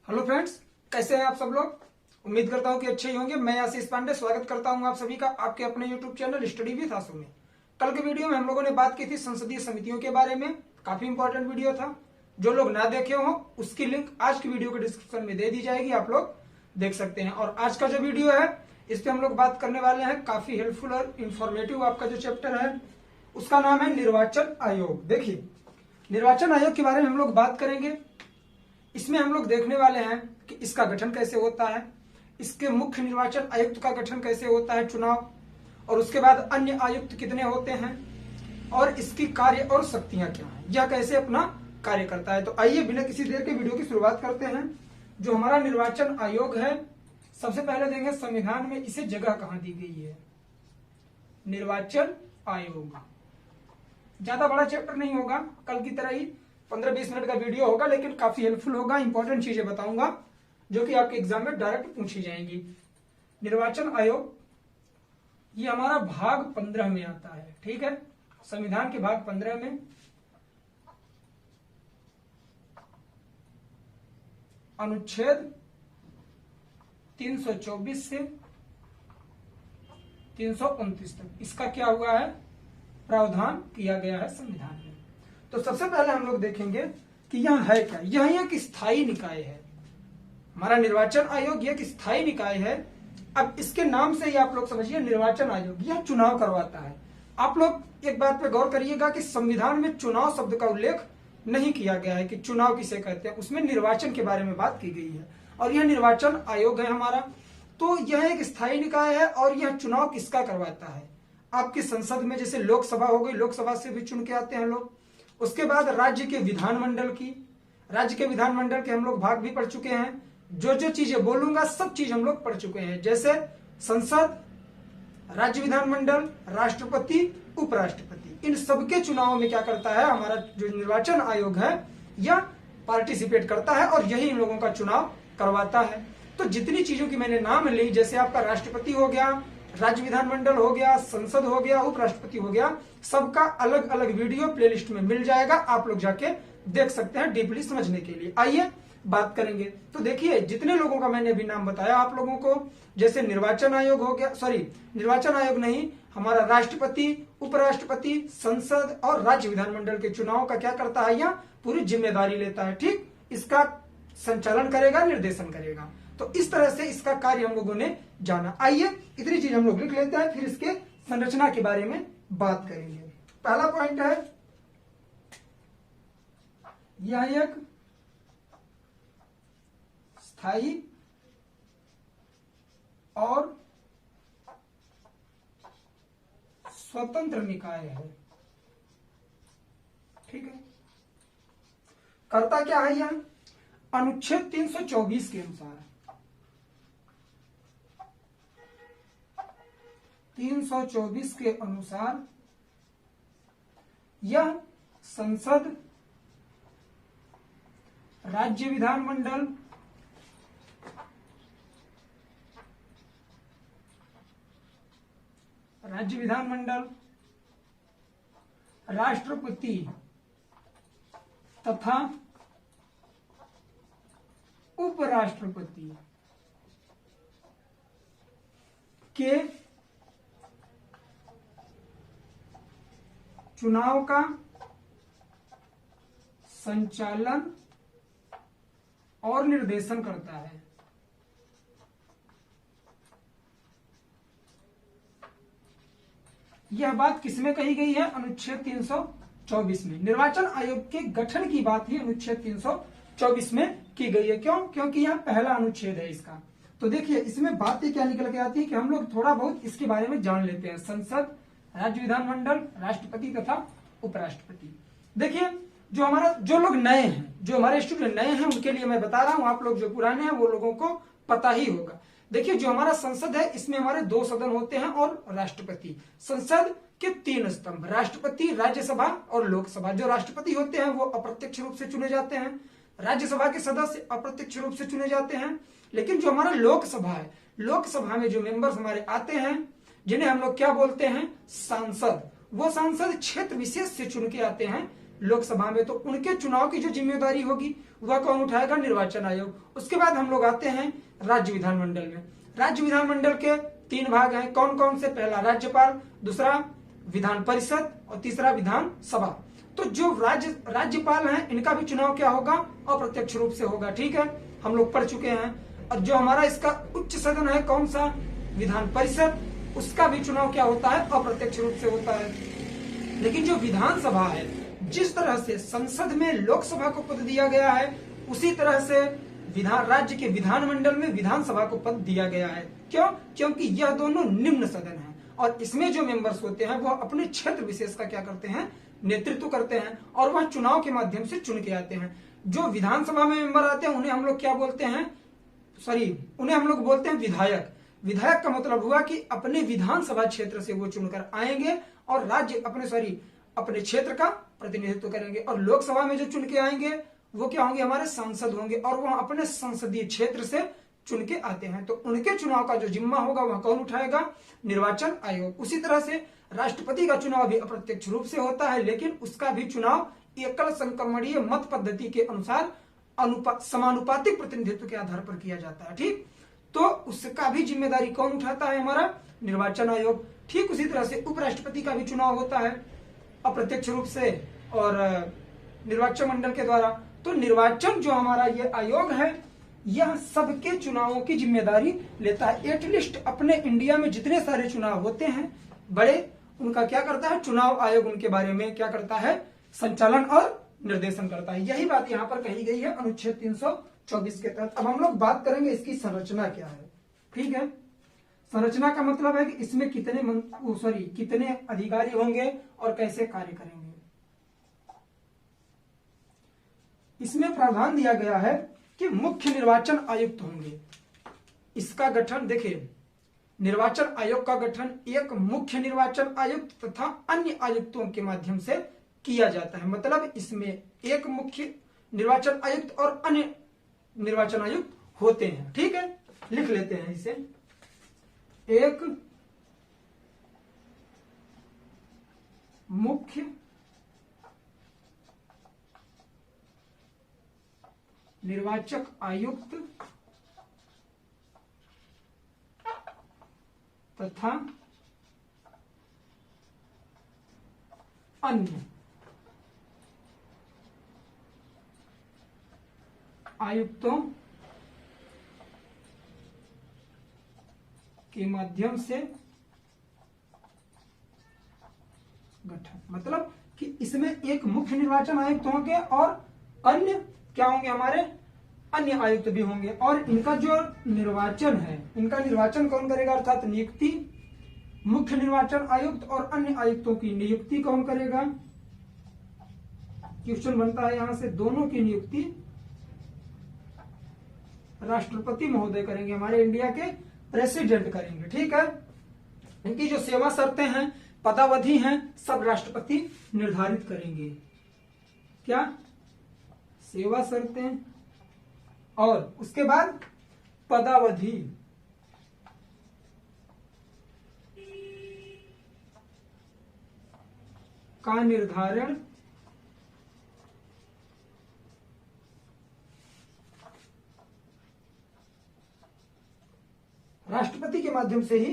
Hello friends, कैसे हैं आप सब लोग। उम्मीद करता हूं कि अच्छे ही होंगे। मैं आशीष पांडे स्वागत करता हूं आप सभी का आपके अपने यूट्यूब चैनल स्टडी विद आशु में। कल के वीडियो में हम लोगों ने बात की थी संसदीय समितियों के बारे में। काफी इंपॉर्टेंट वीडियो था। जो लोग ना देखे हो उसकी लिंक आज की वीडियो के डिस्क्रिप्शन में दे दी जाएगी, आप लोग देख सकते हैं। और आज का जो वीडियो है इस पे हम लोग बात करने वाले हैं काफी हेल्पफुल और इंफॉर्मेटिव। आपका जो चैप्टर है उसका नाम है निर्वाचन आयोग। देखिए, निर्वाचन आयोग के बारे में हम लोग बात करेंगे। इसमें हम लोग देखने वाले हैं कि इसका गठन कैसे होता है, इसके मुख्य निर्वाचन आयुक्त का गठन कैसे होता है चुनाव, और उसके बाद अन्य आयुक्त कितने होते हैं और इसकी कार्य और शक्तियां क्या हैं, यह कैसे अपना कार्य करता है। तो आइए बिना किसी देर के वीडियो की शुरुआत करते हैं। जो हमारा निर्वाचन आयोग है, सबसे पहले देखेंगे संविधान में इसे जगह कहां दी गई है। निर्वाचन आयोग ज्यादा बड़ा चैप्टर नहीं होगा, कल की तरह ही 15-20 मिनट का वीडियो होगा, लेकिन काफी हेल्पफुल होगा। इंपॉर्टेंट चीजें बताऊंगा जो कि आपके एग्जाम में डायरेक्ट पूछी जाएंगी। निर्वाचन आयोग ये हमारा भाग 15 में आता है, ठीक है। संविधान के भाग 15 में अनुच्छेद 324 से 329 तक इसका क्या हुआ है, प्रावधान किया गया है संविधान में। तो सबसे पहले हम लोग देखेंगे कि यह है क्या। यह एक स्थायी निकाय है। हमारा निर्वाचन आयोग एक स्थायी निकाय है। अब इसके नाम से ही आप लोग समझिए, निर्वाचन आयोग यह चुनाव करवाता है। आप लोग एक बात पे गौर करिएगा कि संविधान में चुनाव शब्द का उल्लेख नहीं किया गया है कि चुनाव किसे कहते हैं। उसमें निर्वाचन के बारे में बात की गई है और यह निर्वाचन आयोग है हमारा। तो यह एक स्थायी निकाय है और यह चुनाव किसका करवाता है। आपकी संसद में जैसे लोकसभा हो गई, लोकसभा से भी चुन के आते हैं लोग। उसके बाद राज्य के विधानमंडल के हम लोग भाग भी पढ़ चुके हैं। जो जो चीजें बोलूंगा सब चीज हम लोग पढ़ चुके हैं, जैसे संसद, राज्य विधानमंडल, राष्ट्रपति, उपराष्ट्रपति। इन सबके चुनावों में क्या करता है हमारा जो निर्वाचन आयोग है, यह पार्टिसिपेट करता है और यही इन लोगों का चुनाव करवाता है। तो जितनी चीजों की मैंने नाम ली, जैसे आपका राष्ट्रपति हो गया, राज्य विधानमंडल हो गया, संसद हो गया, उपराष्ट्रपति हो गया, सबका अलग अलग वीडियो प्लेलिस्ट में मिल जाएगा। आप लोग जाके देख सकते हैं डीपली समझने के लिए। आइए बात करेंगे। तो देखिए, जितने लोगों का मैंने अभी नाम बताया आप लोगों को, जैसे निर्वाचन आयोग हो गया, निर्वाचन आयोग नहीं, हमारा राष्ट्रपति, उपराष्ट्रपति, संसद और राज्य विधानमंडल के चुनाव का क्या करता है, यह पूरी जिम्मेदारी लेता है। ठीक, इसका संचालन करेगा, निर्देशन करेगा। तो इस तरह से इसका कार्य हम लोगों ने जाना। आइए इतनी चीज हम लोग लिख लेते हैं, फिर इसके संरचना के बारे में बात करेंगे। पहला पॉइंट है, यह एक स्थायी और स्वतंत्र निकाय है। ठीक है, करता क्या है यह, अनुच्छेद 324 के अनुसार 324 के अनुसार यह संसद, राज्य विधानमंडल, राष्ट्रपति तथा उपराष्ट्रपति के चुनाव का संचालन और निर्देशन करता है। यह बात किसमें कही गई है, अनुच्छेद 324 में। निर्वाचन आयोग के गठन की बात ही अनुच्छेद 324 में की गई है। क्यों? क्योंकि यह पहला अनुच्छेद है इसका। तो देखिए, इसमें बातें क्या निकल के आती है कि हम लोग थोड़ा बहुत इसके बारे में जान लेते हैं। संसद, राज्य विधानमंडल, राष्ट्रपति तथा उपराष्ट्रपति। देखिए, जो लोग नए हैं, जो हमारे स्टूडेंट नए हैं, उनके लिए मैं बता रहा हूं। आप लोग जो पुराने हैं वो लोगों को पता ही होगा। देखिए, जो हमारा संसद है इसमें हमारे 2 सदन होते हैं और राष्ट्रपति। संसद के 3 स्तंभ, राष्ट्रपति, राज्यसभा और लोकसभा। जो राष्ट्रपति होते हैं वो अप्रत्यक्ष रूप से चुने जाते हैं, राज्यसभा के सदस्य अप्रत्यक्ष रूप से चुने जाते हैं। लेकिन जो हमारा लोकसभा है, लोकसभा में जो मेंबर्स हमारे आते हैं, जिन्हें हम लोग क्या बोलते हैं, सांसद, वो सांसद क्षेत्र विशेष से चुन के आते हैं। लोकसभा में, तो उनके चुनाव की जो जिम्मेदारी होगी वह कौन उठाएगा? निर्वाचन आयोग। उसके बाद हम लोग आते हैं राज्य विधानमंडल में। राज्य विधानमंडल के 3 भाग हैं, कौन कौन से? पहला राज्यपाल, दूसरा विधान परिषद और तीसरा विधानसभा। तो जो राज्यपाल हैं इनका भी चुनाव क्या होगा? अप्रत्यक्ष रूप से होगा। ठीक है, हम लोग पढ़ चुके हैं। और जो हमारा इसका उच्च सदन है कौन सा? विधान परिषद, उसका भी चुनाव क्या होता है? अप्रत्यक्ष रूप से होता है। लेकिन जो विधानसभा है, जिस तरह से संसद में लोकसभा को पद दिया गया है, उसी तरह से राज्य के विधानमंडल में विधानसभा को पद दिया गया है। क्यों? क्योंकि यह दोनों निम्न सदन है और इसमें जो मेंबर्स होते हैं वह अपने क्षेत्र विशेष का क्या करते हैं? नेतृत्व करते हैं और वह चुनाव के माध्यम से चुन के आते हैं। जो विधानसभा में मेंबर आते हैं उन्हें हम लोग क्या बोलते हैं? उन्हें हम लोग बोलते हैं विधायक। विधायक का मतलब हुआ कि अपने विधानसभा क्षेत्र से वो चुनकर आएंगे और अपने क्षेत्र का प्रतिनिधित्व करेंगे। और लोकसभा में जो चुन के आएंगे वो क्या होंगे? हमारे सांसद होंगे और वह अपने संसदीय क्षेत्र से चुन के आते हैं। तो उनके चुनाव का जो जिम्मा होगा वह कौन उठाएगा? निर्वाचन आयोग। उसी तरह से राष्ट्रपति का चुनाव भी अप्रत्यक्ष रूप से होता है, लेकिन उसका भी चुनाव एकल संक्रमणीय मत पद्धति के अनुसार समानुपातिक प्रतिनिधित्व के आधार पर किया जाता है। ठीक, तो उसका भी जिम्मेदारी कौन उठाता है? हमारा निर्वाचन आयोग। ठीक उसी तरह से उपराष्ट्रपति का भी चुनाव होता है अप्रत्यक्ष रूप से और निर्वाचन मंडल के द्वारा। तो निर्वाचन जो हमारा ये आयोग है यह सबके चुनावों की जिम्मेदारी लेता है। एटलीस्ट अपने इंडिया में जितने सारे चुनाव होते हैं बड़े, उनका क्या करता है? चुनाव आयोग उनके बारे में क्या करता है? संचालन और निर्देशन करता है। यही बात यहाँ पर कही गई है अनुच्छेद 324 के तहत। अब हम लोग बात करेंगे इसकी संरचना क्या है। ठीक है, संरचना का मतलब है कि इसमें कितने अधिकारी होंगे और कैसे कार्य करेंगे। इसमें प्रावधान दिया गया है कि मुख्य निर्वाचन आयुक्त होंगे। इसका गठन देखिए, निर्वाचन आयोग का गठन एक मुख्य निर्वाचन आयुक्त तथा अन्य आयुक्तों के माध्यम से किया जाता है। मतलब इसमें एक मुख्य निर्वाचन आयुक्त और अन्य निर्वाचन आयुक्त होते हैं। ठीक है, लिख लेते हैं इसे। एक मुख्य निर्वाचक आयुक्त तथा अन्य आयुक्तों के माध्यम से गठन। मतलब कि इसमें एक मुख्य निर्वाचन आयुक्त होंगे और अन्य क्या होंगे? हमारे अन्य आयुक्त भी होंगे। और इनका जो निर्वाचन है, इनका निर्वाचन कौन करेगा? अर्थात नियुक्ति मुख्य निर्वाचन आयुक्त और अन्य आयुक्तों की नियुक्ति कौन करेगा? क्वेश्चन बनता है यहां से, दोनों की नियुक्ति राष्ट्रपति महोदय करेंगे, हमारे इंडिया के प्रेसिडेंट करेंगे। ठीक है, इनकी जो सेवा शर्तें हैं, पदावधि हैं, सब राष्ट्रपति निर्धारित करेंगे। क्या? सेवा शर्तें और उसके बाद पदावधि। का निर्धारण राष्ट्रपति के माध्यम से ही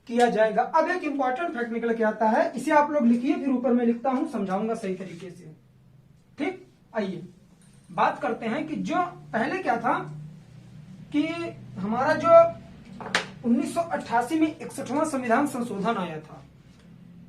किया जाएगा। अब एक इंपॉर्टेंट फैक्ट निकल के आता है, इसे आप लोग लिखिए, फिर ऊपर मैं लिखता हूं, समझाऊंगा सही तरीके से। ठीक, आइए बात करते हैं कि जो पहले क्या था कि हमारा जो 1988 में 61वां संविधान संशोधन आया था।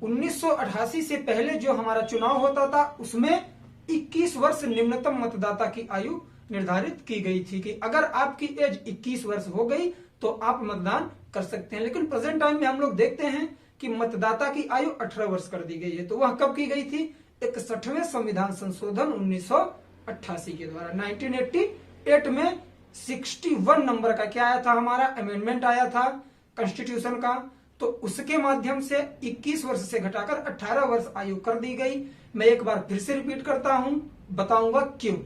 1988 से पहले जो हमारा चुनाव होता था उसमें 21 वर्ष निम्नतम मतदाता की आयु निर्धारित की गई थी कि अगर आपकी एज 21 वर्ष हो गई तो आप मतदान कर सकते हैं। लेकिन प्रेजेंट टाइम में हम लोग देखते हैं कि मतदाता की आयु 18 वर्ष कर दी गई है। तो वह कब की गई थी? 61वें संविधान संशोधन 1988 के द्वारा। 1988 में 61 नंबर का क्या आया था? हमारा अमेंडमेंट आया था कॉन्स्टिट्यूशन का। तो उसके माध्यम से 21 वर्ष से घटाकर 18 वर्ष आयु कर दी गई। मैं एक बार फिर से रिपीट करता हूं, बताऊंगा क्यों।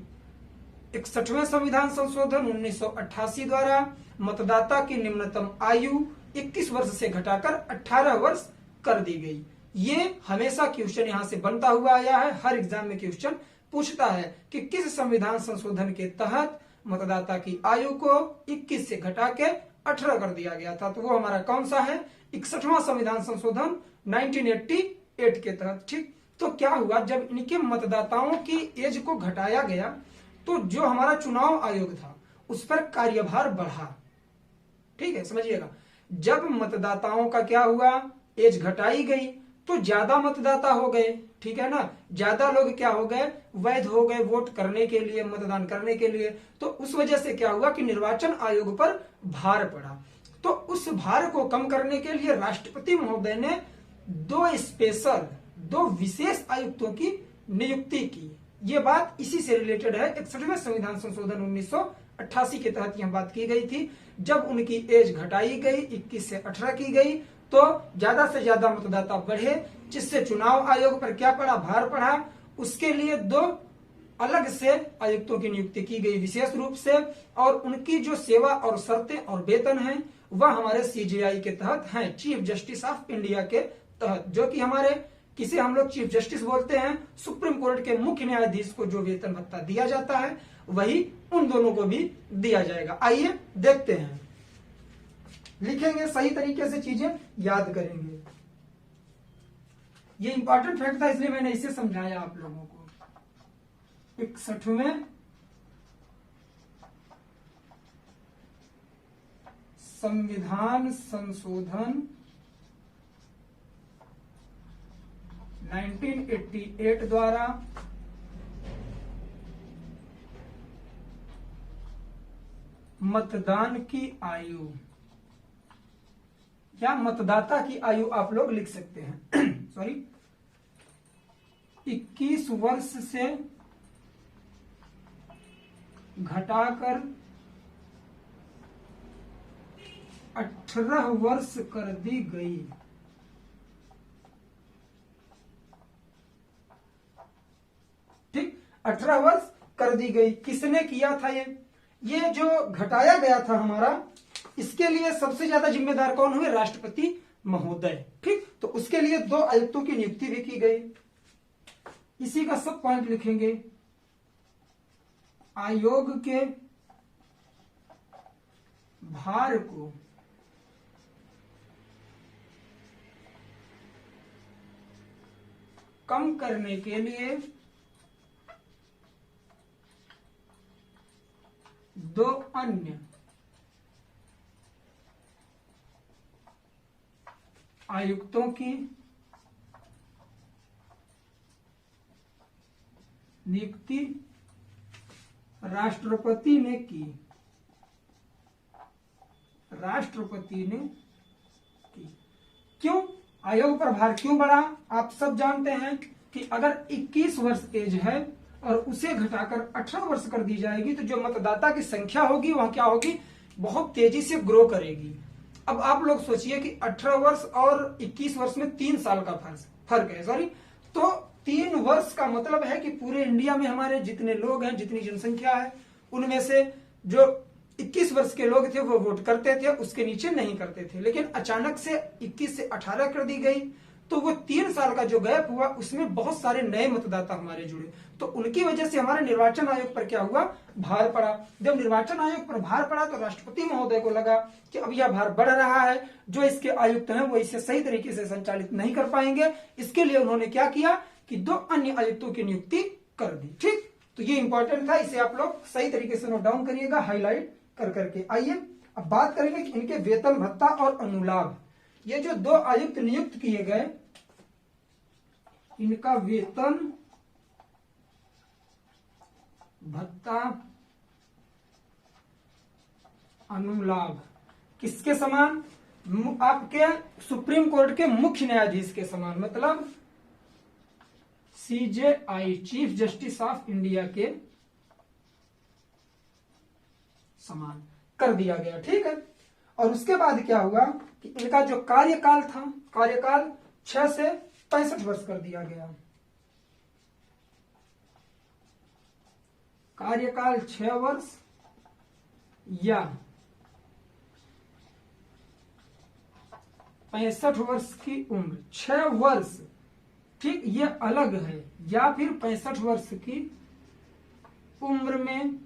61वें संविधान संशोधन 1988 द्वारा मतदाता की निम्नतम आयु 21 वर्ष से घटाकर 18 वर्ष कर दी गई। ये हमेशा क्वेश्चन यहां से बनता हुआ आया है, हर एग्जाम में क्वेश्चन पूछता है कि किस संविधान संशोधन के तहत मतदाता की आयु को 21 से घटा के 18 कर दिया गया था। तो वो हमारा कौन सा है, 61वां संविधान संशोधन 1988 के तहत। ठीक, तो क्या हुआ, जब इनके मतदाताओं की एज को घटाया गया तो जो हमारा चुनाव आयोग था उस पर कार्यभार बढ़ा। ठीक है, समझिएगा, जब मतदाताओं का क्या हुआ, एज घटाई गई तो ज्यादा मतदाता हो गए, ठीक है ना, ज्यादा लोग क्या हो गए, वैध हो गए वोट करने के लिए, मतदान करने के लिए। तो उस वजह से क्या हुआ कि निर्वाचन आयोग पर भार पड़ा। तो उस भार को कम करने के लिए राष्ट्रपति महोदय ने दो विशेष आयुक्तों की नियुक्ति की। ये बात इसी से रिलेटेड है, 61वें संविधान संशोधन 1988 के तहत यह बात की गई थी। जब उनकी एज घटाई गई, 21 से 18 की गई, तो ज्यादा से ज्यादा मतदाता बढ़े, जिससे चुनाव आयोग पर क्या पड़ा, भार पड़ा। उसके लिए 2 अलग से आयुक्तों की नियुक्ति की गई विशेष रूप से, और उनकी जो सेवा और शर्तें और वेतन हैं वह हमारे सीजेआई के तहत हैं, चीफ जस्टिस ऑफ इंडिया के तहत, जो कि हमारे किसे हम लोग चीफ जस्टिस बोलते हैं, सुप्रीम कोर्ट के मुख्य न्यायाधीश को जो वेतन भत्ता दिया जाता है वही उन दोनों को भी दिया जाएगा। आइए देखते हैं, लिखेंगे सही तरीके से, चीजें याद करेंगे। ये इंपॉर्टेंट फैक्ट था इसलिए मैंने इसे समझाया आप लोगों को। 61वें संविधान संशोधन 1988 द्वारा मतदान की आयु या मतदाता की आयु आप लोग लिख सकते हैं सॉरी, 21 वर्ष से घटाकर 18 वर्ष कर दी गई। ठीक, 18 वर्ष कर दी गई। किसने किया था ये जो घटाया गया था हमारा, इसके लिए सबसे ज्यादा जिम्मेदार कौन हुए, राष्ट्रपति महोदय। ठीक, तो उसके लिए 2 आयुक्तों की नियुक्ति भी की गई। इसी का सब पॉइंट लिखेंगे। आयोग के भार को कम करने के लिए 2 अन्य आयुक्तों की नियुक्ति राष्ट्रपति ने की। क्यों आयोग पर भार क्यों बढ़ा, आप सब जानते हैं कि अगर 21 वर्ष एज है और उसे घटाकर 18 वर्ष कर दी जाएगी तो जो मतदाता की संख्या होगी वह क्या होगी, बहुत तेजी से ग्रो करेगी। अब आप लोग सोचिए कि 18 वर्ष और 21 वर्ष में 3 साल का फर्क है, सॉरी, तो 3 वर्ष का मतलब है कि पूरे इंडिया में हमारे जितने लोग हैं, जितनी जनसंख्या है, उनमें से जो 21 वर्ष के लोग थे वो वोट करते थे, उसके नीचे नहीं करते थे। लेकिन अचानक से 21 से 18 कर दी गई, तो वो 3 साल का जो गैप हुआ उसमें बहुत सारे नए मतदाता हमारे जुड़े, तो उनकी वजह से हमारे निर्वाचन आयोग पर क्या हुआ, भार पड़ा। जब निर्वाचन आयोग पर भार पड़ा तो राष्ट्रपति महोदय को लगा कि अब यह भार बढ़ रहा है, जो इसके आयुक्त हैं वो इसे सही तरीके से संचालित नहीं कर पाएंगे। इसके लिए उन्होंने क्या किया कि 2 अन्य आयुक्तों की नियुक्ति कर दी। ठीक, तो ये इंपॉर्टेंट था, इसे आप लोग सही तरीके से नोट डाउन करिएगा, हाईलाइट कर करके। आइए अब बात करेंगे कि इनके वेतन भत्ता और अनुलाभ। ये जो 2 आयुक्त नियुक्त किए गए, इनका वेतन भत्ता अनुलाभ किसके समान, आपके सुप्रीम कोर्ट के मुख्य न्यायाधीश के समान, मतलब CJI chief justice of India के समान कर दिया गया। ठीक है, और उसके बाद क्या हुआ कि इनका जो कार्यकाल था, कार्यकाल 6 से 65 वर्ष कर दिया गया। कार्यकाल 6 वर्ष या 65 वर्ष की उम्र, 6 वर्ष, ठीक, ये अलग है, या फिर 65 वर्ष की उम्र में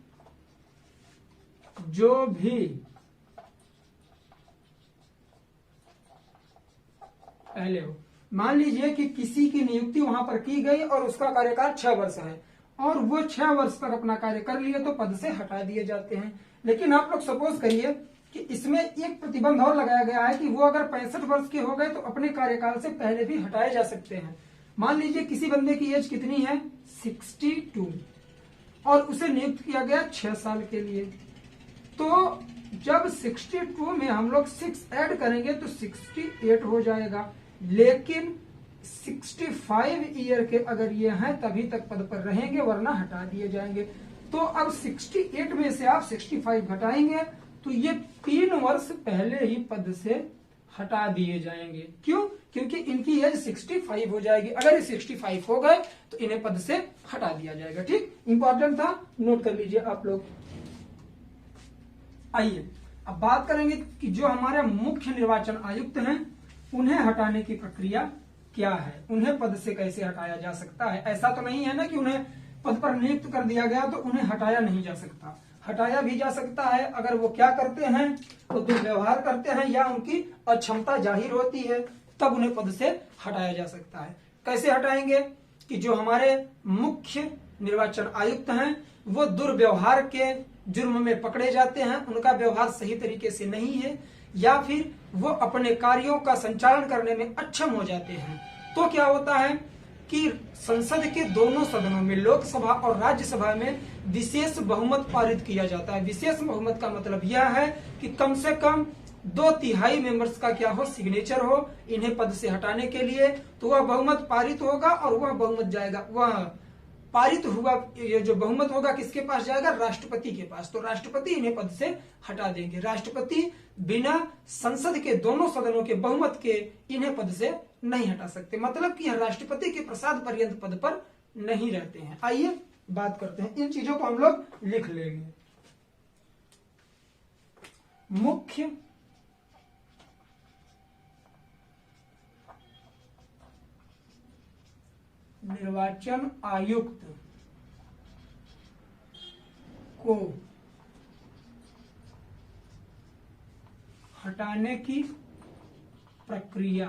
जो भी पहले हो। मान लीजिए कि किसी की नियुक्ति वहां पर की गई और उसका कार्यकाल 6 वर्ष है और वो 6 वर्ष तक अपना कार्य कर लिए तो पद से हटा दिए जाते हैं। लेकिन आप लोग सपोज करिए कि इसमें एक प्रतिबंध और लगाया गया है कि वो अगर 65 वर्ष के हो गए तो अपने कार्यकाल से पहले भी हटाए जा सकते हैं। मान लीजिए किसी बंदे की एज कितनी है, 62, और उसे नियुक्त किया गया 6 साल के लिए। तो जब 62 में हम लोग 6 ऐड करेंगे तो 68 हो जाएगा, लेकिन 65 ईयर के अगर ये हैं तभी तक पद पर रहेंगे, वरना हटा दिए जाएंगे। तो अब 68 में से आप 65 घटाएंगे तो ये 3 वर्ष पहले ही पद से हटा दिए जाएंगे। क्यों? क्योंकि इनकी एज 65 हो जाएगी। अगर ये 65 हो गए तो इन्हें पद से हटा दिया जाएगा। ठीक, इंपॉर्टेंट था, नोट कर लीजिए आप लोग। आइए अब बात करेंगे कि जो हमारे मुख्य निर्वाचन आयुक्त हैं उन्हें हटाने की प्रक्रिया क्या है, उन्हें पद से कैसे हटाया जा सकता है। ऐसा तो नहीं है ना कि उन्हें पद पर नियुक्त कर दिया गया तो उन्हें हटाया नहीं जा सकता, हटाया भी जा सकता है। अगर वो क्या करते हैं, वो दुर्व्यवहार करते हैं या उनकी अक्षमता जाहिर होती है तब उन्हें पद से हटाया जा सकता है। कैसे हटाएंगे कि जो हमारे मुख्य निर्वाचन आयुक्त हैं वो दुर्व्यवहार के जुर्म में पकड़े जाते हैं, उनका व्यवहार सही तरीके से नहीं है, या फिर वो अपने कार्यों का संचालन करने में अक्षम हो जाते हैं। तो क्या होता है कि संसद के दोनों सदनों में, लोकसभा और राज्यसभा में विशेष बहुमत पारित किया जाता है। विशेष बहुमत का मतलब यह है कि कम से कम 2/3 मेंबर्स का क्या हो, सिग्नेचर हो इन्हें पद से हटाने के लिए। तो वह बहुमत पारित होगा और वह बहुमत जाएगा, वह पारित हुआ ये जो बहुमत होगा किसके पास जाएगा, राष्ट्रपति के पास। तो राष्ट्रपति इन्हें पद से हटा देंगे। राष्ट्रपति बिना संसद के दोनों सदनों के बहुमत के इन्हें पद से नहीं हटा सकते, मतलब कि राष्ट्रपति के प्रसाद पर्यंत पद पर नहीं रहते हैं। आइए बात करते हैं, इन चीजों को हम लोग लिख लेंगे। मुख्य निर्वाचन आयुक्त को हटाने की प्रक्रिया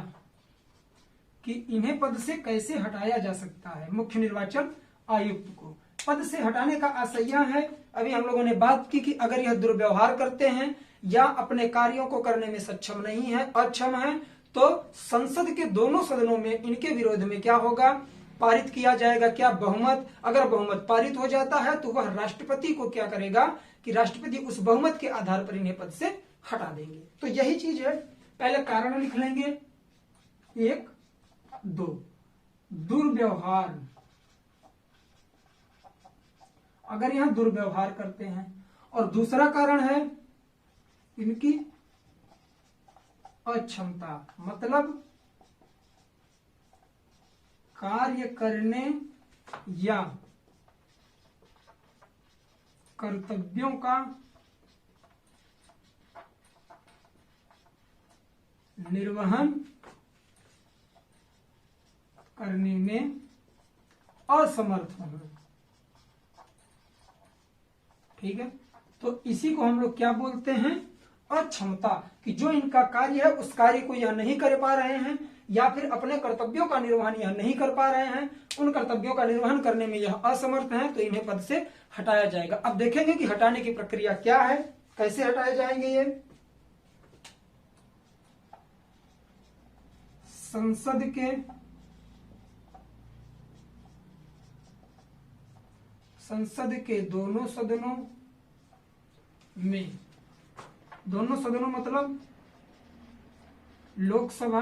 कि इन्हें पद से कैसे हटाया जा सकता है। मुख्य निर्वाचन आयुक्त को पद से हटाने का आशय यह है, अभी हम लोगों ने बात की कि अगर यह दुर्व्यवहार करते हैं या अपने कार्यों को करने में सक्षम नहीं है, अक्षम है, तो संसद के दोनों सदनों में इनके विरोध में क्या होगा, पारित किया जाएगा क्या, बहुमत। अगर बहुमत पारित हो जाता है तो वह राष्ट्रपति को क्या करेगा कि राष्ट्रपति उस बहुमत के आधार पर इन्हें पद से हटा देंगे। तो यही चीज है। पहले कारण लिख लेंगे, 1, 2 दुर्व्यवहार, अगर यहां दुर्व्यवहार करते हैं, और दूसरा कारण है इनकी अक्षमता, मतलब कार्य करने या कर्तव्यों का निर्वहन करने में असमर्थ होना। ठीक है, तो इसी को हम लोग क्या बोलते हैं, अक्षमता, कि जो इनका कार्य है उस कार्य को यह नहीं कर पा रहे हैं या फिर अपने कर्तव्यों का निर्वहन यह नहीं कर पा रहे हैं, उन कर्तव्यों का निर्वहन करने में यह असमर्थ है, तो इन्हें पद से हटाया जाएगा। अब देखेंगे कि हटाने की प्रक्रिया क्या है, कैसे हटाए जाएंगे ये। संसद के दोनों सदनों में, दोनों सदनों मतलब लोकसभा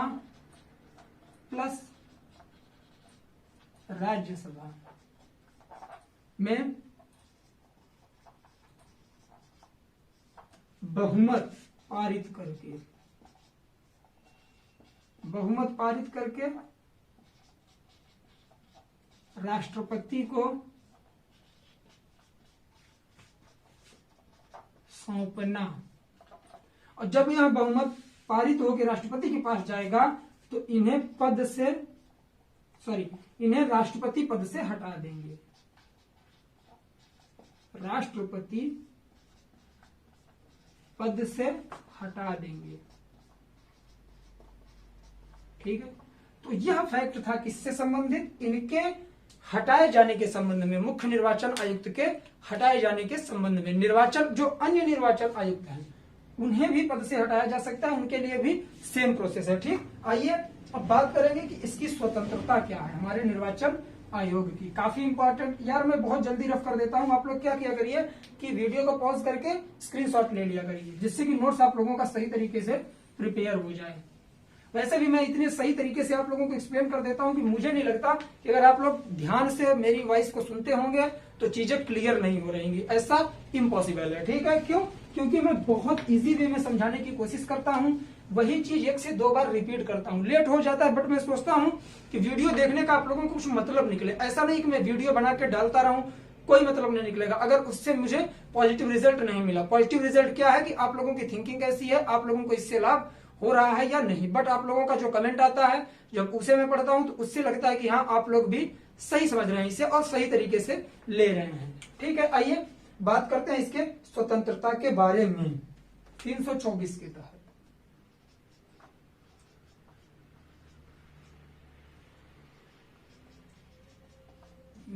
प्लस राज्यसभा में बहुमत पारित करके राष्ट्रपति को सौंपना। और जब यह बहुमत पारित होकर राष्ट्रपति के पास जाएगा तो इन्हें राष्ट्रपति पद से हटा देंगे। राष्ट्रपति पद से हटा देंगे। ठीक है, तो यह फैक्ट था किससे संबंधित, इनके हटाए जाने के संबंध में, मुख्य निर्वाचन आयुक्त के हटाए जाने के संबंध में। निर्वाचन जो अन्य निर्वाचन आयुक्त हैं उन्हें भी पद से हटाया जा सकता है, उनके लिए भी सेम प्रोसेस है। ठीक, आइए अब बात करेंगे कि इसकी स्वतंत्रता क्या है हमारे निर्वाचन आयोग की। काफी इंपॉर्टेंट यार, मैं बहुत जल्दी रफ कर देता हूं, आप लोग क्या किया करिए कि वीडियो को पॉज करके स्क्रीनशॉट ले लिया करिए, जिससे कि नोट्स आप लोगों का सही तरीके से प्रिपेयर हो जाए। वैसे भी मैं इतने सही तरीके से आप लोगों को एक्सप्लेन कर देता हूं कि मुझे नहीं लगता कि अगर आप लोग ध्यान से मेरी वॉइस को सुनते होंगे तो चीजें क्लियर नहीं हो रहेंगी, ऐसा इम्पॉसिबल है। ठीक है, क्यों? क्योंकि मैं बहुत इजी वे में समझाने की कोशिश करता हूं, वही चीज 1 से 2 बार रिपीट करता हूं। लेट हो जाता है, बट मैं सोचता हूं कि वीडियो देखने का आप लोगों को कुछ मतलब निकले। ऐसा नहीं कि मैं वीडियो बना के डालता रहूं, कोई मतलब नहीं निकलेगा अगर उससे मुझे पॉजिटिव रिजल्ट नहीं मिला। पॉजिटिव रिजल्ट क्या है कि आप लोगों की थिंकिंग कैसी है, आप लोगों को इससे लाभ हो रहा है या नहीं। बट आप लोगों का जो कमेंट आता है, जब उसे मैं पढ़ता हूं तो उससे लगता है कि हाँ आप लोग भी सही समझ रहे हैं इसे और सही तरीके से ले रहे हैं। ठीक है, आइए बात करते हैं इसके स्वतंत्रता के बारे में 324 के तहत।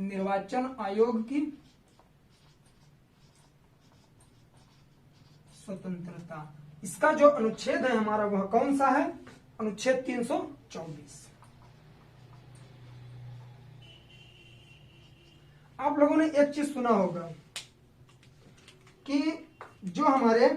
निर्वाचन आयोग की स्वतंत्रता, इसका जो अनुच्छेद है हमारा वह कौन सा है? अनुच्छेद 324। आप लोगों ने एक चीज सुना होगा कि जो हमारे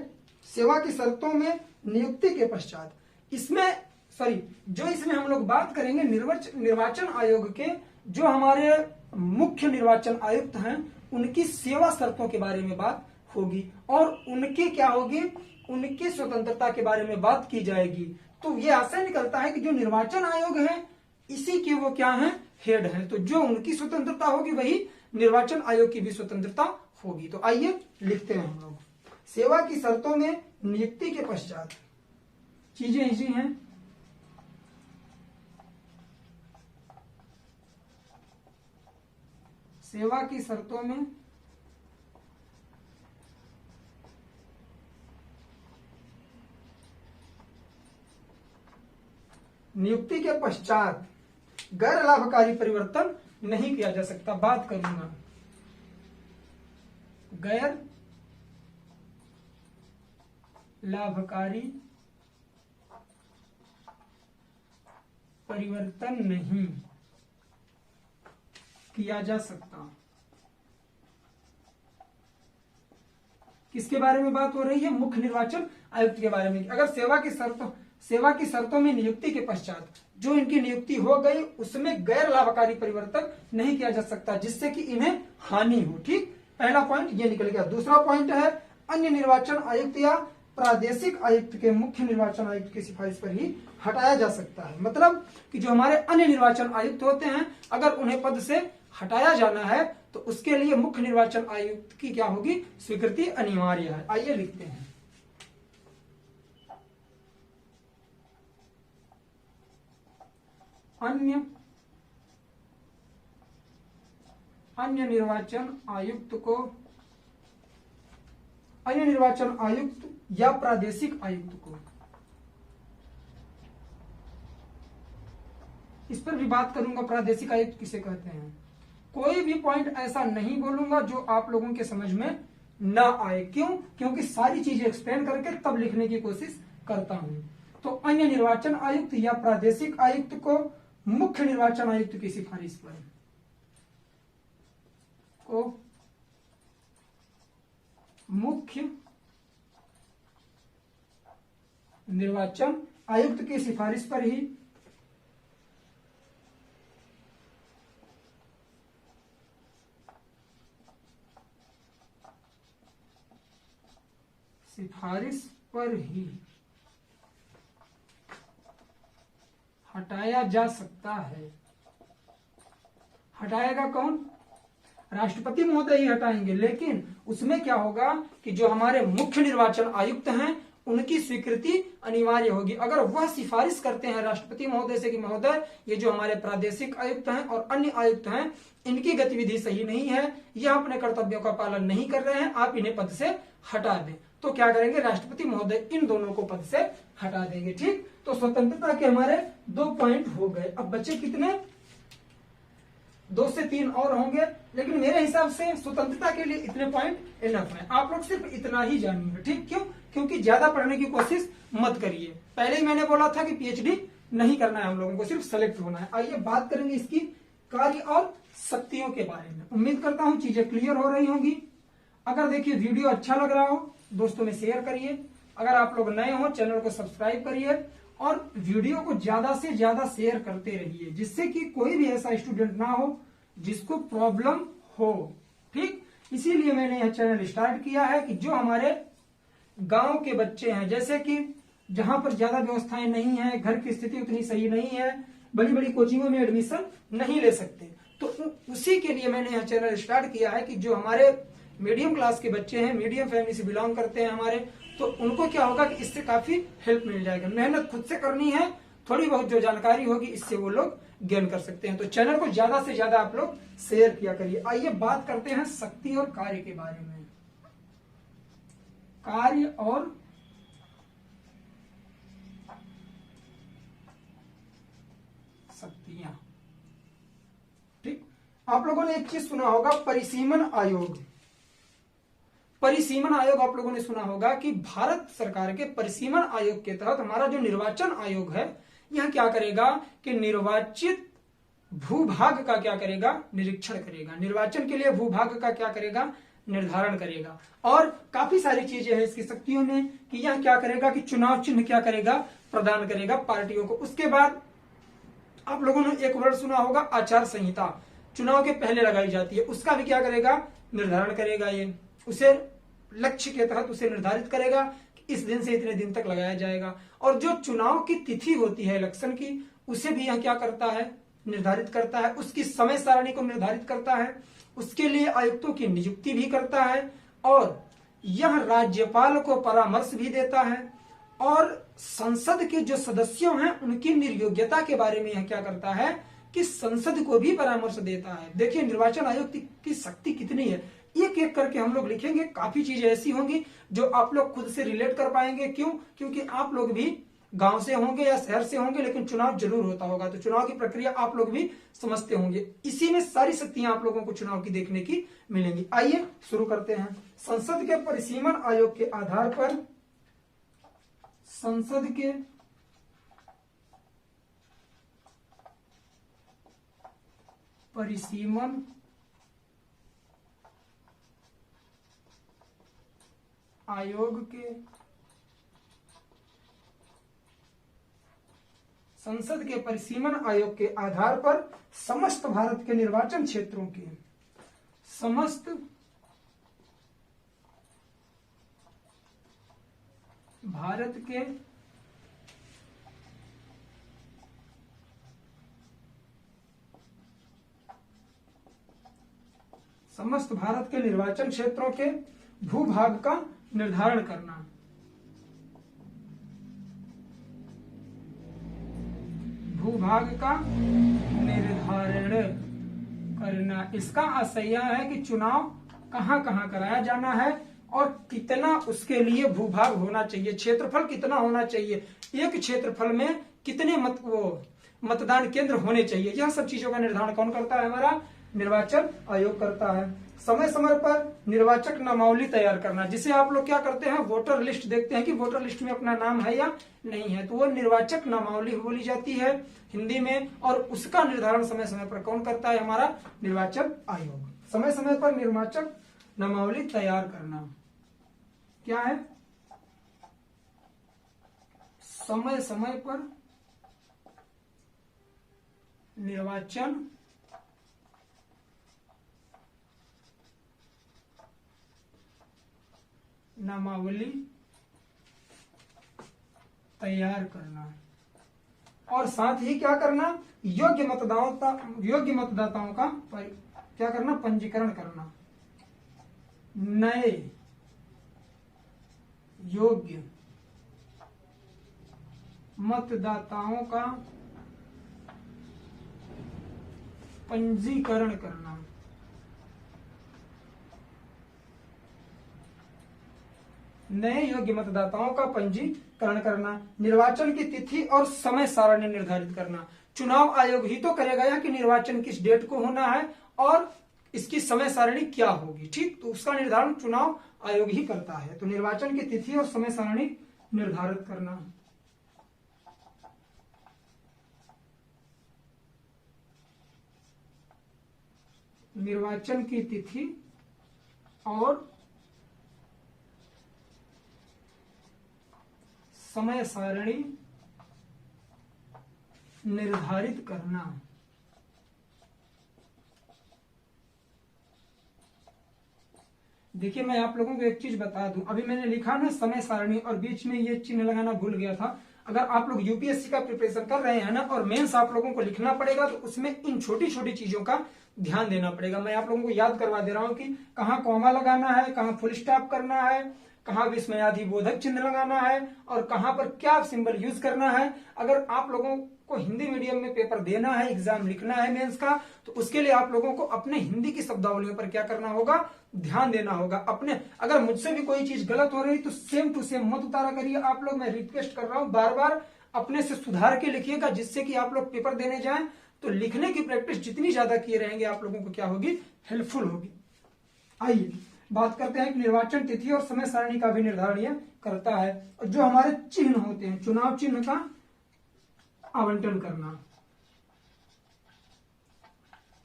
सेवा की शर्तों में नियुक्ति के पश्चात इसमें हम लोग बात करेंगे निर्वाचन आयोग के जो हमारे मुख्य निर्वाचन आयुक्त हैं उनकी सेवा शर्तों के बारे में बात होगी और उनकी क्या होगी, उनकी स्वतंत्रता के बारे में बात की जाएगी। तो ये आशय निकलता है कि जो निर्वाचन आयोग है इसी के वो क्या है, हेड है। तो जो उनकी स्वतंत्रता होगी वही निर्वाचन आयोग की भी स्वतंत्रता होगी। तो आइए लिखते हैं हम लोग, सेवा की शर्तों में नियुक्ति के पश्चात चीजें इसी हैं। सेवा की शर्तों में नियुक्ति के पश्चात गैर लाभकारी परिवर्तन नहीं किया जा सकता। बात करूंगा गैर लाभकारी परिवर्तन नहीं किया जा सकता। किसके बारे में बात हो रही है? मुख्य निर्वाचन आयुक्त के बारे में। अगर सेवा की शर्तों में नियुक्ति के पश्चात जो इनकी नियुक्ति हो गई उसमें गैर लाभकारी परिवर्तन नहीं किया जा सकता जिससे कि इन्हें हानि हो। ठीक, पहला पॉइंट ये निकल गया। दूसरा पॉइंट है अन्य निर्वाचन आयुक्त या प्रादेशिक आयुक्त के मुख्य निर्वाचन आयुक्त की सिफारिश पर ही हटाया जा सकता है। मतलब कि जो हमारे अन्य निर्वाचन आयुक्त होते हैं अगर उन्हें पद से हटाया जाना है तो उसके लिए मुख्य निर्वाचन आयुक्त की क्या होगी, स्वीकृति अनिवार्य है। आइए लिखते हैं, अन्य निर्वाचन आयुक्त या प्रादेशिक आयुक्त को, इस पर भी बात करूंगा प्रादेशिक आयुक्त किसे कहते हैं। कोई भी पॉइंट ऐसा नहीं बोलूंगा जो आप लोगों के समझ में ना आए। क्यों? क्योंकि सारी चीजें एक्सप्लेन करके तब लिखने की कोशिश करता हूं। तो अन्य निर्वाचन आयुक्त या प्रादेशिक आयुक्त को मुख्य निर्वाचन आयुक्त की सिफारिश पर मुख्य निर्वाचन आयुक्त की सिफारिश पर ही हटाया जा सकता है। हटाएगा कौन? राष्ट्रपति महोदय ही हटाएंगे। लेकिन उसमें क्या होगा कि जो हमारे मुख्य निर्वाचन आयुक्त हैं उनकी स्वीकृति अनिवार्य होगी। अगर वह सिफारिश करते हैं राष्ट्रपति महोदय से कि महोदय ये जो हमारे प्रादेशिक आयुक्त हैं और अन्य आयुक्त हैं इनकी गतिविधि सही नहीं है, यह अपने कर्तव्यों का पालन नहीं कर रहे हैं, आप इन्हें पद से हटा दें, तो क्या करेंगे, राष्ट्रपति महोदय इन दोनों को पद से हटा देंगे। ठीक, तो स्वतंत्रता के हमारे 2 पॉइंट हो गए। अब बचे कितने, 2 से 3 और होंगे, लेकिन मेरे हिसाब से स्वतंत्रता के लिए इतने पॉइंट इनफ है। आप लोग सिर्फ इतना ही जानिए। ठीक, क्यों, क्योंकि ज्यादा पढ़ने की कोशिश मत करिए। पहले ही मैंने बोला था कि पीएचडी नहीं करना है हम लोगों को, सिर्फ सेलेक्ट होना है। आइए बात करेंगे इसकी कार्य और शक्तियों के बारे में। उम्मीद करता हूं चीजें क्लियर हो रही होंगी। अगर देखिए वीडियो अच्छा लग रहा हो दोस्तों में शेयर करिए। अगर आप लोग नए हो चैनल को सब्सक्राइब करिए और वीडियो को ज्यादा से ज्यादा शेयर करते रहिए, जिससे कि कोई भी ऐसा स्टूडेंट ना हो जिसको प्रॉब्लम हो। ठीक, इसीलिए मैंने यह चैनल स्टार्ट किया है कि जो हमारे गांव के बच्चे हैं, जैसे कि जहां पर ज्यादा व्यवस्थाएं नहीं है, घर की स्थिति उतनी सही नहीं है, बड़ी बड़ी कोचिंगों में एडमिशन नहीं ले सकते, तो उसी के लिए मैंने यह चैनल स्टार्ट किया है कि जो हमारे मीडियम क्लास के बच्चे हैं, मीडियम फैमिली से बिलोंग करते हैं हमारे, तो उनको क्या होगा कि इससे काफी हेल्प मिल जाएगा। मेहनत खुद से करनी है, थोड़ी बहुत जो जानकारी होगी इससे वो लोग गेन कर सकते हैं। तो चैनल को ज्यादा से ज्यादा आप लोग शेयर किया करिए। आइए बात करते हैं शक्ति और कार्य के बारे में। कार्य और शक्तियां। ठीक, आप लोगों ने एक चीज सुना होगा, परिसीमन आयोग। परिसीमन आयोग आप लोगों ने सुना होगा कि भारत सरकार के परिसीमन आयोग के तहत हमारा जो निर्वाचन आयोग है यह क्या करेगा कि निर्वाचित भूभाग का क्या करेगा, निरीक्षण करेगा। निर्वाचन के लिए भूभाग का क्या करेगा, निर्धारण करेगा। और काफी सारी चीजें हैं इसकी शक्तियों में कि यह क्या करेगा कि चुनाव चिन्ह क्या करेगा, प्रदान करेगा पार्टियों को। उसके बाद आप लोगों ने एक वर्ड सुना होगा, आचार संहिता, चुनाव के पहले लगाई जाती है, उसका भी क्या करेगा, निर्धारण करेगा। ये उसे लक्ष्य के तहत उसे निर्धारित करेगा कि इस दिन से इतने दिन तक लगाया जाएगा। और जो चुनाव की तिथि होती है इलेक्शन की, उसे भी यह क्या करता है, निर्धारित करता है। उसकी समय सारणी को निर्धारित करता है, उसके लिए आयुक्तों की नियुक्ति भी करता है, और यह राज्यपाल को परामर्श भी देता है, और संसद के जो सदस्यों हैं उनकी निर्योग्यता के बारे में यह क्या करता है कि संसद को भी परामर्श देता है। देखिए निर्वाचन आयोग की शक्ति कितनी है, एक एक करके हम लोग लिखेंगे। काफी चीजें ऐसी होंगी जो आप लोग खुद से रिलेट कर पाएंगे। क्यों, क्योंकि आप लोग भी गांव से होंगे या शहर से होंगे, लेकिन चुनाव जरूर होता होगा, तो चुनाव की प्रक्रिया आप लोग भी समझते होंगे। इसी में सारी शक्तियां आप लोगों को चुनाव की देखने की मिलेंगी। आइए शुरू करते हैं। संसद के परिसीमन आयोग के आधार पर, संसद के परिसीमन आयोग के, संसद के परिसीमन आयोग के आधार पर समस्त भारत के निर्वाचन क्षेत्रों के, समस्त भारत के निर्वाचन क्षेत्रों के भूभाग का निर्धारण करना। भूभाग का निर्धारण करना, इसका आशय यह है कि चुनाव कहां कहां कराया जाना है और कितना उसके लिए भूभाग होना चाहिए, क्षेत्रफल कितना होना चाहिए, एक क्षेत्रफल में कितने मतदान केंद्र होने चाहिए। यह सब चीजों का निर्धारण कौन करता है, हमारा निर्वाचन आयोग करता है। समय समय पर निर्वाचक नामावली तैयार करना, जिसे आप लोग क्या करते हैं, वोटर लिस्ट देखते हैं कि वोटर लिस्ट में अपना नाम है या नहीं है, तो वो निर्वाचक नामावली बोली जाती है हिंदी में। और उसका निर्धारण समय समय पर कौन करता है, हमारा निर्वाचन आयोग। समय समय पर निर्वाचक नामावली तैयार करना क्या है, समय समय पर निर्वाचन नामावली तैयार करना, और साथ ही क्या करना, योग्य मतदाताओं का क्या करना, पंजीकरण करना। नए योग्य मतदाताओं का पंजीकरण करना। नए योग्य मतदाताओं का पंजीकरण करना, निर्वाचन की तिथि और समय सारणी निर्धारित करना। चुनाव आयोग ही तो करेगा या कि निर्वाचन किस डेट को होना है और इसकी समय सारणी क्या होगी, ठीक, तो उसका निर्धारण चुनाव आयोग ही करता है। तो निर्वाचन की तिथि और समय सारणी निर्धारित करना। निर्वाचन की तिथि और समय सारणी निर्धारित करना। देखिए मैं आप लोगों को एक चीज बता दूं, अभी मैंने लिखा ना समय सारणी और बीच में ये चिन्ह लगाना भूल गया था। अगर आप लोग यूपीएससी का प्रिपरेशन कर रहे हैं ना और मेंस आप लोगों को लिखना पड़ेगा तो उसमें इन छोटी छोटी चीजों का ध्यान देना पड़ेगा। मैं आप लोगों को याद करवा दे रहा हूं कि कहाँ कॉमा लगाना है, कहाँ फुल स्टॉप करना है, कहाँ विस्मयादि बोधक चिन्ह लगाना है और कहाँ पर क्या सिंबल यूज करना है। अगर आप लोगों को हिंदी मीडियम में पेपर देना है, एग्जाम लिखना है मेंस का, तो उसके लिए आप लोगों को अपने हिंदी की शब्दावलियों पर क्या करना होगा, ध्यान देना होगा। अपने अगर मुझसे भी कोई चीज गलत हो रही तो सेम टू सेम मत उतारा करिए आप लोग। मैं रिक्वेस्ट कर रहा हूं, बार बार अपने से सुधार के लिखिएगा, जिससे कि आप लोग पेपर देने जाएं तो लिखने की प्रैक्टिस जितनी ज्यादा किए रहेंगे आप लोगों को क्या होगी, हेल्पफुल होगी। आइए बात करते हैं कि निर्वाचन तिथि और समय सारणी का भी निर्धारण यह करता है। और जो हमारे चिन्ह होते हैं, चुनाव चिन्ह का आवंटन करना।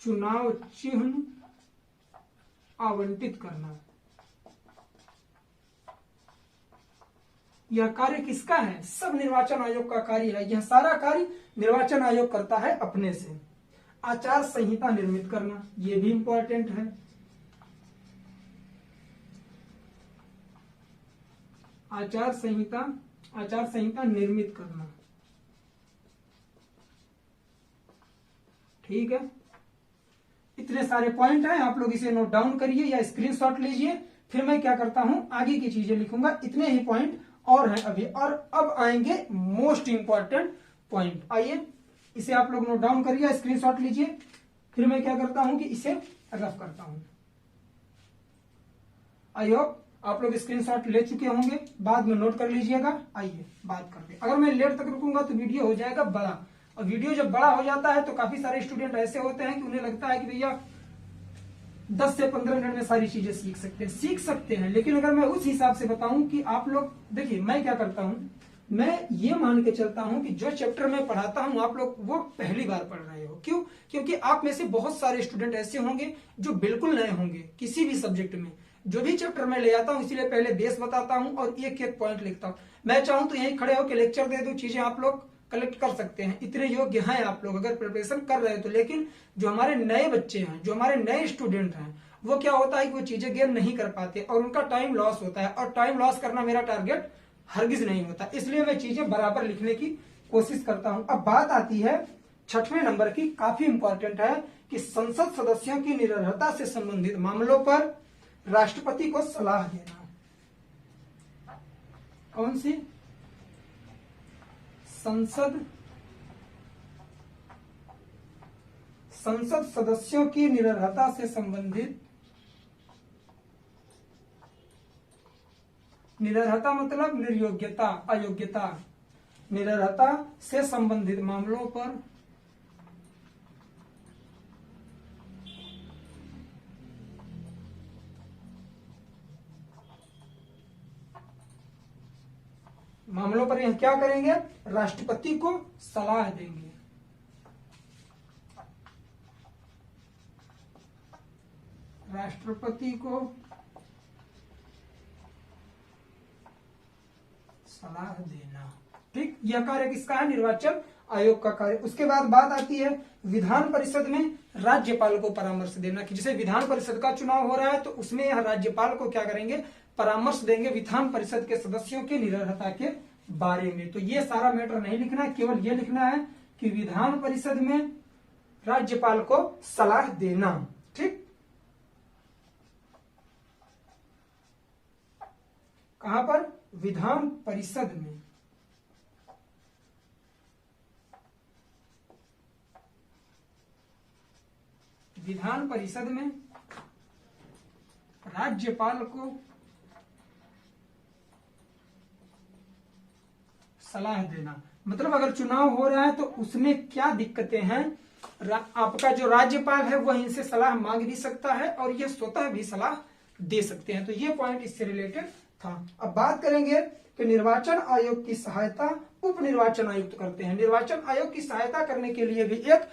चुनाव चिन्ह आवंटित करना, यह कार्य किसका है, सब निर्वाचन आयोग का कार्य है। यह सारा कार्य निर्वाचन आयोग करता है अपने से। आचार संहिता निर्मित करना, यह भी इंपॉर्टेंट है। आचार संहिता निर्मित करना, ठीक है। इतने सारे पॉइंट हैं, आप लोग इसे नोट डाउन करिए या स्क्रीनशॉट लीजिए। फिर मैं क्या करता हूं, आगे की चीजें लिखूंगा। इतने ही पॉइंट और हैं अभी, और अब आएंगे मोस्ट इंपॉर्टेंट पॉइंट। आइए इसे आप लोग नोट डाउन करिए, स्क्रीनशॉट लीजिए। फिर मैं क्या करता हूं कि इसे रफ करता हूं। आई होप आप लोग स्क्रीनशॉट ले चुके होंगे, बाद में नोट कर लीजिएगा। आइए बात करते हैं। अगर मैं लेट तक रुकूंगा तो वीडियो हो जाएगा बड़ा, और वीडियो जब बड़ा हो जाता है तो काफी सारे स्टूडेंट ऐसे होते हैं कि उन्हें लगता है कि भैया 10 से 15 मिनट में सारी चीजें सीख सकते हैं। लेकिन अगर मैं उस हिसाब से बताऊं कि आप लोग देखिए, मैं क्या करता हूं, मैं ये मान के चलता हूं कि जो चैप्टर मैं पढ़ाता हूं आप लोग वो पहली बार पढ़ रहे हो। क्यों? क्योंकि आप में से बहुत सारे स्टूडेंट ऐसे होंगे जो बिल्कुल नए होंगे किसी भी सब्जेक्ट में। जो भी चैप्टर मैं ले आता हूं इसीलिए पहले बेस बताता हूं और एक एक पॉइंट लिखता हूं। मैं चाहूं तो यहीं खड़े होकर लेक्चर दे दूं, चीजें आप लोग कलेक्ट कर सकते हैं। इतने योग्य हैं आप लोग अगर प्रिपरेशन कर रहे हो तो। लेकिन जो हमारे नए बच्चे हैं, जो हमारे नए स्टूडेंट हैं, वो क्या होता है कि वो चीजें गेन नहीं कर पाते और उनका टाइम लॉस होता है। और टाइम लॉस करना मेरा टारगेट हरगिज नहीं होता, इसलिए मैं चीजें बराबर लिखने की कोशिश करता हूं। अब बात आती है 6वें नंबर की, काफी इंपॉर्टेंट है कि संसद सदस्यों की निरर्हता से संबंधित मामलों पर राष्ट्रपति को सलाह देना। कौन सी? संसद सदस्यों की निरर्हता से संबंधित, निरर्हता मतलब निर्योग्यता, अयोग्यता, निरर्हता से संबंधित मामलों पर यह क्या करेंगे, राष्ट्रपति को सलाह देंगे। राष्ट्रपति को सलाह देना, ठीक। यह कार्य किसका है? निर्वाचन आयोग का कार्य। उसके बाद बात आती है विधान परिषद में राज्यपाल को परामर्श देना, कि जैसे विधान परिषद का चुनाव हो रहा है तो उसमें यह राज्यपाल को क्या करेंगे, परामर्श देंगे विधान परिषद के सदस्यों की निरर्हता के बारे में। तो ये सारा मैटर नहीं लिखना है, केवल ये लिखना है कि विधान परिषद में राज्यपाल को सलाह देना, ठीक। कहां पर? विधान परिषद में। विधान परिषद में राज्यपाल को सलाह देना। मतलब अगर चुनाव हो रहा है तो उसमें क्या दिक्कतें हैं, आपका जो राज्यपाल है वह इनसे सलाह मांग भी सकता है और ये स्वतः भी सलाह दे सकते हैं। तो ये पॉइंट इससे रिलेटेड था। अब बात करेंगे कि निर्वाचन आयोग की सहायता उप निर्वाचन आयुक्त करते हैं। निर्वाचन आयोग की सहायता करने के लिए भी एक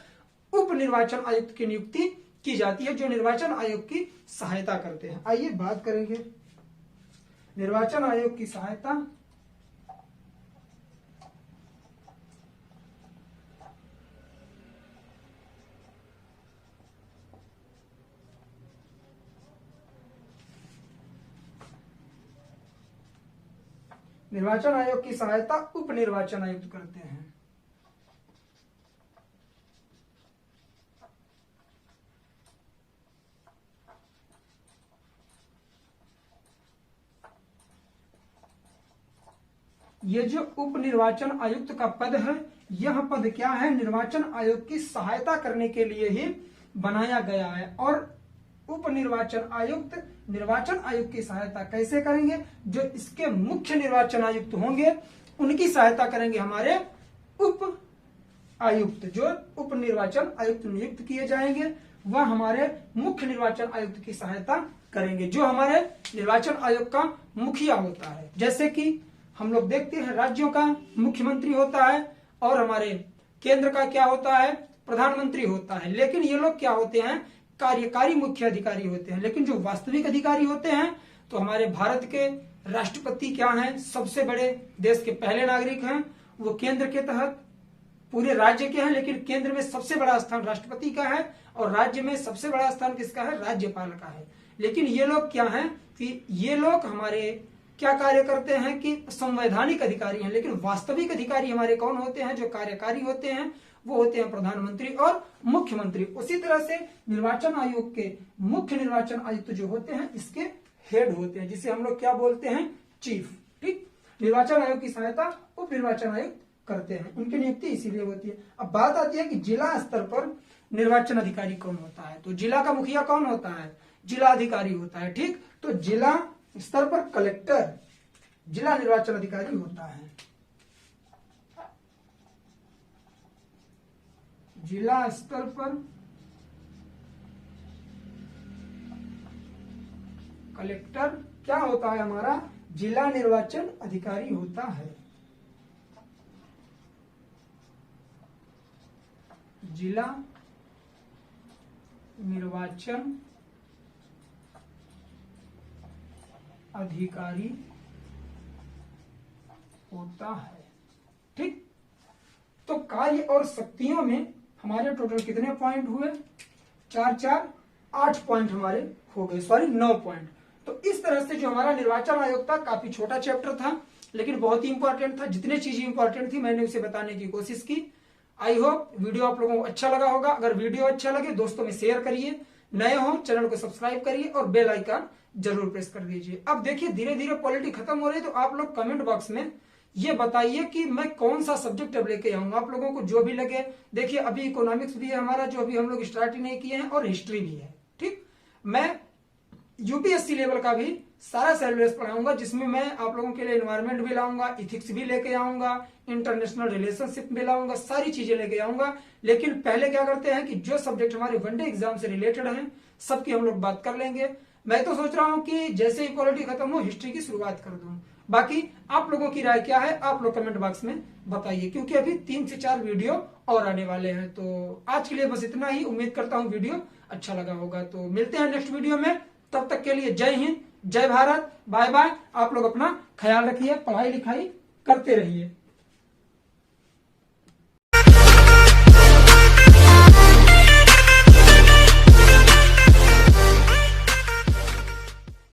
उप निर्वाचन आयुक्त की नियुक्ति की जाती है जो निर्वाचन आयोग की सहायता करते हैं। आइए बात करेंगे निर्वाचन आयोग की सहायता निर्वाचन आयोग की सहायता उप निर्वाचन आयुक्त करते हैं। ये जो उप निर्वाचन आयुक्त का पद है, यह पद क्या है, निर्वाचन आयोग की सहायता करने के लिए ही बनाया गया है। और उप निर्वाचन आयुक्त निर्वाचन आयोग की सहायता कैसे करेंगे, जो इसके मुख्य निर्वाचन आयुक्त होंगे उनकी सहायता करेंगे हमारे उप आयुक्त। जो उप निर्वाचन आयुक्त नियुक्त किए जाएंगे वह हमारे मुख्य निर्वाचन आयुक्त की सहायता करेंगे, जो हमारे निर्वाचन आयोग का मुखिया होता है। जैसे कि हम लोग देखते हैं राज्यों का मुख्यमंत्री होता है और हमारे केंद्र का क्या होता है, प्रधानमंत्री होता है। लेकिन ये लोग क्या होते हैं, कार्यकारी मुख्य अधिकारी होते हैं। लेकिन जो वास्तविक अधिकारी होते हैं तो हमारे भारत के राष्ट्रपति क्या हैं, सबसे बड़े देश के पहले नागरिक हैं। वो केंद्र के तहत पूरे राज्य के हैं, लेकिन केंद्र में सबसे बड़ा स्थान राष्ट्रपति का है और राज्य में सबसे बड़ा स्थान किसका है, राज्यपाल का है। लेकिन ये लोग क्या हैं कि ये लोग हमारे क्या कार्य करते हैं कि संवैधानिक अधिकारी हैं। लेकिन वास्तविक अधिकारी हमारे कौन होते हैं, जो कार्यकारी होते हैं, वो होते हैं प्रधानमंत्री और मुख्यमंत्री। उसी तरह से निर्वाचन आयोग के मुख्य निर्वाचन आयुक्त जो होते हैं इसके हेड होते हैं, जिसे हम लोग क्या बोलते हैं, चीफ। ठीक, निर्वाचन आयोग की सहायता उप निर्वाचन आयुक्त करते हैं, उनकी नियुक्ति इसीलिए होती है। अब बात आती है कि जिला स्तर पर निर्वाचन अधिकारी कौन होता है। तो जिला का मुखिया कौन होता है, जिला अधिकारी होता है। ठीक, तो जिला स्तर पर कलेक्टर जिला निर्वाचन अधिकारी होता है। जिला स्तर पर कलेक्टर क्या होता है, हमारा जिला निर्वाचन अधिकारी होता है। जिला निर्वाचन अधिकारी होता है। ठीक, तो कार्य और शक्तियों में हमारे टोटल कितने पॉइंट हुए, 4 8 पॉइंट हमारे हो गए, सॉरी 9 पॉइंट। तो इस तरह से जो हमारा निर्वाचन आयोग था, काफी छोटा चैप्टर था लेकिन बहुत ही इंपॉर्टेंट था। जितने चीजें इंपॉर्टेंट थी मैंने उसे बताने की कोशिश की। आई होप वीडियो आप लोगों को अच्छा लगा होगा। अगर वीडियो अच्छा लगे दोस्तों में शेयर करिए, नए हो चैनल को सब्सक्राइब करिए और बेल आइकन जरूर प्रेस कर दीजिए। अब देखिए धीरे धीरे पॉलिटी खत्म हो रही है, तो आप लोग कमेंट बॉक्स में ये बताइए कि मैं कौन सा सब्जेक्ट अब लेके आऊंगा, आप लोगों को जो भी लगे। देखिए अभी इकोनॉमिक्स भी है हमारा, जो अभी हम लोग स्टार्ट ही नहीं किए हैं, और हिस्ट्री भी है। ठीक, मैं यूपीएससी लेवल का भी सारा सिलेबस पढ़ाऊंगा, जिसमें मैं आप लोगों के लिए एनवायरमेंट भी लाऊंगा, इथिक्स भी लेके आऊंगा, इंटरनेशनल रिलेशनशिप भी लाऊंगा, सारी चीजें लेके आऊंगा। लेकिन पहले क्या करते हैं कि जो सब्जेक्ट हमारे वनडे एग्जाम से रिलेटेड हैं सबकी हम लोग बात कर लेंगे। मैं तो सोच रहा हूं कि जैसे ही पॉलिटी खत्म हो हिस्ट्री की शुरुआत कर दूं। बाकी आप लोगों की राय क्या है आप लोग कमेंट बॉक्स में बताइए, क्योंकि अभी 3 से 4 वीडियो और आने वाले हैं। तो आज के लिए बस इतना ही। उम्मीद करता हूं वीडियो अच्छा लगा होगा। तो मिलते हैं नेक्स्ट वीडियो में, तब तक के लिए जय हिंद, जय भारत, बाय बाय। आप लोग अपना ख्याल रखिए, पढ़ाई लिखाई करते रहिए।